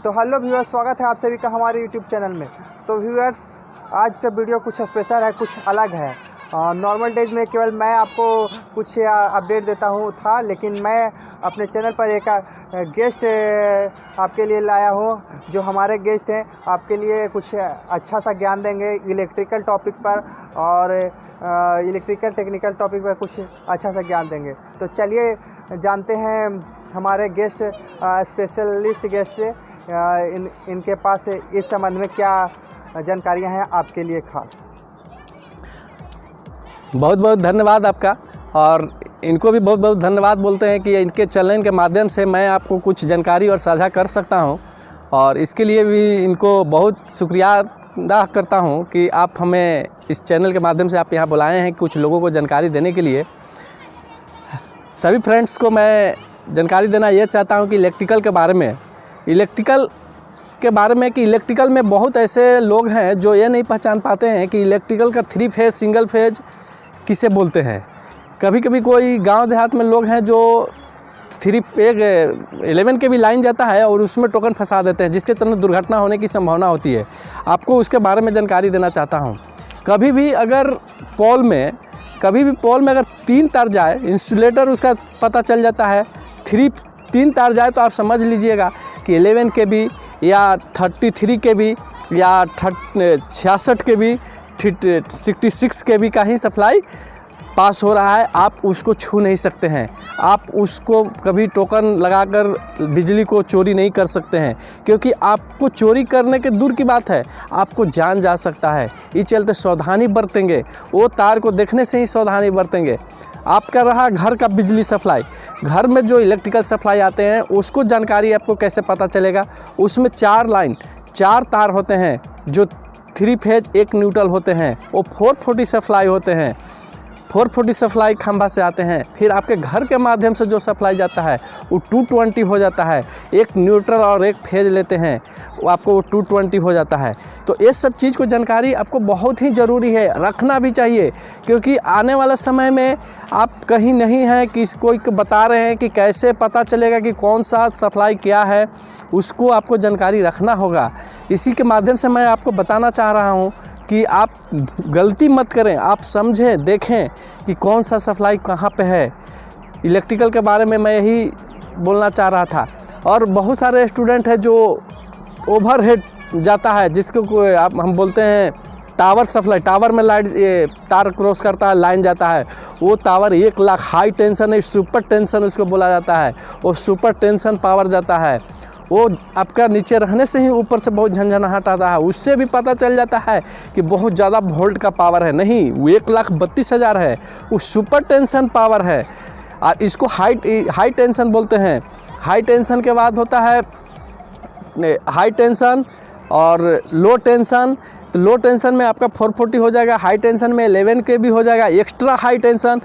तो hello viewers, स्वागत है आप सभी का हमारे यूट्यूब चैनल में। तो व्यूअर्स, आज का वीडियो कुछ स्पेशल है, कुछ अलग है। नॉर्मल डेज में केवल मैं आपको कुछ अपडेट देता हूँ लेकिन मैं अपने चैनल पर एक गेस्ट आपके लिए लाया हूँ। जो हमारे गेस्ट हैं आपके लिए कुछ अच्छा सा ज्ञान देंगे इलेक्ट्रिकल टॉपिक पर, और इलेक्ट्रिकल टेक्निकल टॉपिक पर कुछ अच्छा सा ज्ञान देंगे। तो चलिए जानते हैं हमारे गेस्ट स्पेशलिस्ट गेस्ट से इनके पास इस संबंध में क्या जानकारियां हैं आपके लिए खास। बहुत बहुत धन्यवाद आपका, और इनको भी बहुत बहुत धन्यवाद बोलते हैं कि इनके चैनल के माध्यम से मैं आपको कुछ जानकारी और साझा कर सकता हूं, और इसके लिए भी इनको बहुत शुक्रिया अदा करता हूं कि आप हमें इस चैनल के माध्यम से आप यहां बुलाए हैं कुछ लोगों को जानकारी देने के लिए। सभी फ्रेंड्स को मैं जानकारी देना ये चाहता हूं कि इलेक्ट्रिकल के बारे में कि इलेक्ट्रिकल में बहुत ऐसे लोग हैं जो ये नहीं पहचान पाते हैं कि इलेक्ट्रिकल का 3 फेज सिंगल फेज किसे बोलते हैं। कभी कभी कोई गांव देहात में लोग हैं जो 11 के भी लाइन जाता है और उसमें टोकन फंसा देते हैं, जिसके तुरंत दुर्घटना होने की संभावना होती है। आपको उसके बारे में जानकारी देना चाहता हूँ। कभी भी पोल में अगर 3 तार जाए, इंसुलेटर उसका पता चल जाता है। 3 तार जाए तो आप समझ लीजिएगा कि 11 के भी या 33 के भी या 66 के भी 66 के भी का ही सप्लाई पास हो रहा है। आप उसको छू नहीं सकते हैं, आप उसको कभी टोकन लगाकर बिजली को चोरी नहीं कर सकते हैं, क्योंकि आपको चोरी करने के दूर की बात है, आपको जान जा सकता है। इस चलते सावधानी बरतेंगे, वो तार को देखने से ही सावधानी बरतेंगे। आपका रहा घर का बिजली सप्लाई, घर में जो इलेक्ट्रिकल सप्लाई आते हैं उसको जानकारी आपको कैसे पता चलेगा। उसमें 4 तार होते हैं जो 3 फेज 1 न्यूट्रल होते हैं, वो 440 सप्लाई होते हैं। 440 सप्लाई खंभा से आते हैं। फिर आपके घर के माध्यम से जो सप्लाई जाता है वो 220 हो जाता है। एक न्यूट्रल और एक फेज लेते हैं, वो आपको वो 220 हो जाता है। तो ये सब चीज़ को जानकारी आपको बहुत ही ज़रूरी है, रखना भी चाहिए, क्योंकि आने वाले समय में आप कहीं नहीं हैं कि कोई बता रहे हैं कि कैसे पता चलेगा कि कौन सा सप्लाई क्या है, उसको आपको जानकारी रखना होगा। इसी के माध्यम से मैं आपको बताना चाह रहा हूँ कि आप गलती मत करें, आप समझें, देखें कि कौन सा सप्लाई कहाँ पे है। इलेक्ट्रिकल के बारे में मैं यही बोलना चाह रहा था। और बहुत सारे स्टूडेंट हैं जो ओवरहेड जाता है, जिसको हम बोलते हैं टावर सप्लाई। टावर में लाइट तार क्रॉस करता है, लाइन जाता है, वो टावर 1 लाख हाई टेंशन है, सुपर टेंशन उसको बोला जाता है। वो सुपर टेंशन पावर जाता है, वो आपका नीचे रहने से ही ऊपर से बहुत झंझनाहट आता है, उससे भी पता चल जाता है कि बहुत ज़्यादा वोल्ट का पावर है। नहीं, वो 1,32,000 है, वो सुपर टेंशन पावर है। और इसको हाई टेंशन बोलते हैं। हाई टेंशन के बाद होता है हाई टेंशन और लो टेंशन। तो लो टेंशन में आपका 440 हो जाएगा, हाई टेंशन में 11 के भी हो जाएगा, एक्स्ट्रा हाई टेंशन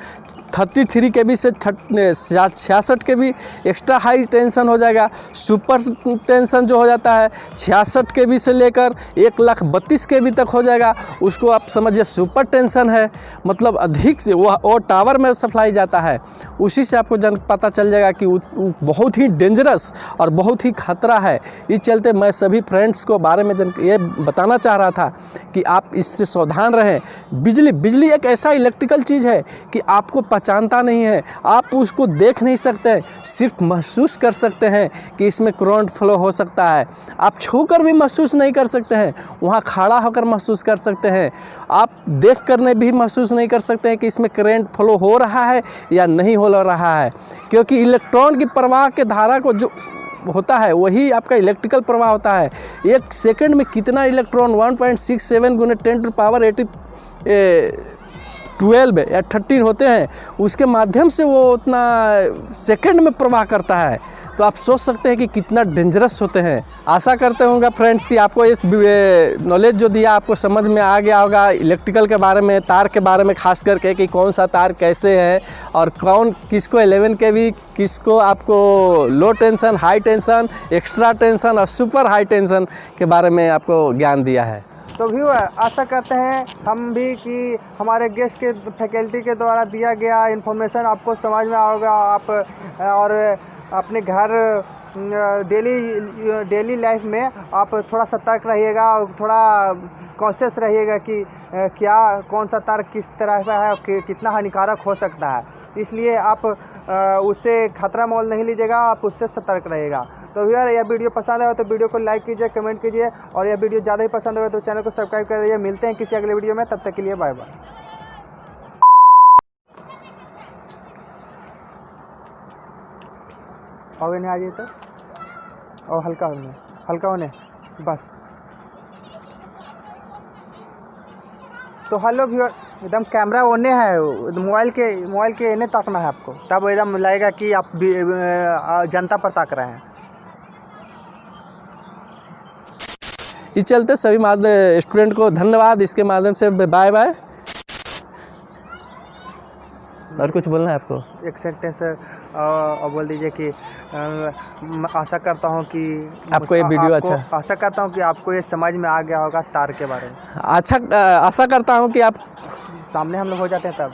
33 के भी से 66 के भी एक्स्ट्रा हाई टेंशन हो जाएगा। सुपर टेंशन जो हो जाता है 66 के भी से लेकर 1,32,000 के भी तक हो जाएगा, उसको आप समझिए सुपर टेंशन है। मतलब अधिक से वो टावर में सप्लाई जाता है, उसी से आपको पता चल जाएगा कि वो बहुत ही डेंजरस और बहुत ही खतरा है। इस चलते मैं सभी फ्रेंड्स को बारे में ये बताना चाह रहा था कि आप इससे सावधान रहें। बिजली एक ऐसा इलेक्ट्रिकल चीज़ है कि आपको पहचानता नहीं है, आप उसको देख नहीं सकते, सिर्फ महसूस कर सकते हैं कि इसमें करंट फ्लो हो सकता है। आप छू कर भी महसूस नहीं कर सकते हैं, वहाँ खड़ा होकर महसूस कर सकते हैं। आप देख कर भी महसूस नहीं कर सकते हैं कि इसमें करंट फ्लो हो रहा है या नहीं हो रहा है, क्योंकि इलेक्ट्रॉन की प्रवाह के धारा को जो होता है वही आपका इलेक्ट्रिकल प्रवाह होता है। 1 सेकंड में कितना इलेक्ट्रॉन 1.67 × 10⁻12 या 13 होते हैं, उसके माध्यम से वो उतना सेकंड में प्रवाह करता है। तो आप सोच सकते हैं कि कितना डेंजरस होते हैं। आशा करते होंगे फ्रेंड्स कि आपको इस नॉलेज जो दिया आपको समझ में आ गया होगा इलेक्ट्रिकल के बारे में, तार के बारे में खास करके, कि कौन सा तार कैसे है और किसको 11 के भी, किसको आपको low tension, high tension, extra tension और सुपर हाई टेंशन के बारे में आपको ज्ञान दिया है। तो व्यूअर, आशा करते हैं हम भी कि हमारे गेस्ट के फैकल्टी के द्वारा दिया गया इन्फॉर्मेशन आपको समझ में आओगा, आप और अपने घर डेली लाइफ में आप थोड़ा सतर्क रहिएगा और थोड़ा कॉन्शियस रहिएगा कि क्या कौन सा तार किस तरह से है और कितना हानिकारक हो सकता है। इसलिए आप उससे खतरा मोल नहीं लीजिएगा, आप उससे सतर्क रहिएगा। तो यार यह वीडियो पसंद आया तो वीडियो को लाइक कीजिए, कमेंट कीजिए, और यह वीडियो ज़्यादा ही पसंद हो तो चैनल को सब्सक्राइब कर दीजिए। मिलते हैं किसी अगले वीडियो में, तब तक के लिए बाय बाय। और नहीं आ जाइए तो और हल्का होने बस। तो हेलो व्यूअर, एकदम कैमरा ओने है, मोबाइल के इन्हें ताकना है आपको, तब एकदम लगेगा कि आप जनता पर ताक रहे हैं। इस चलते सभी स्टूडेंट को धन्यवाद। इसके माध्यम से बाय बाय। और कुछ बोलना है आपको? एक सेंटेंस और बोल दीजिए कि आशा करता हूँ कि आपको ये वीडियो अच्छा, आशा करता हूँ कि आपको ये समझ में आ गया होगा तार के बारे में। अच्छा, आशा करता हूँ कि आप सामने हम लोग हो जाते हैं तब।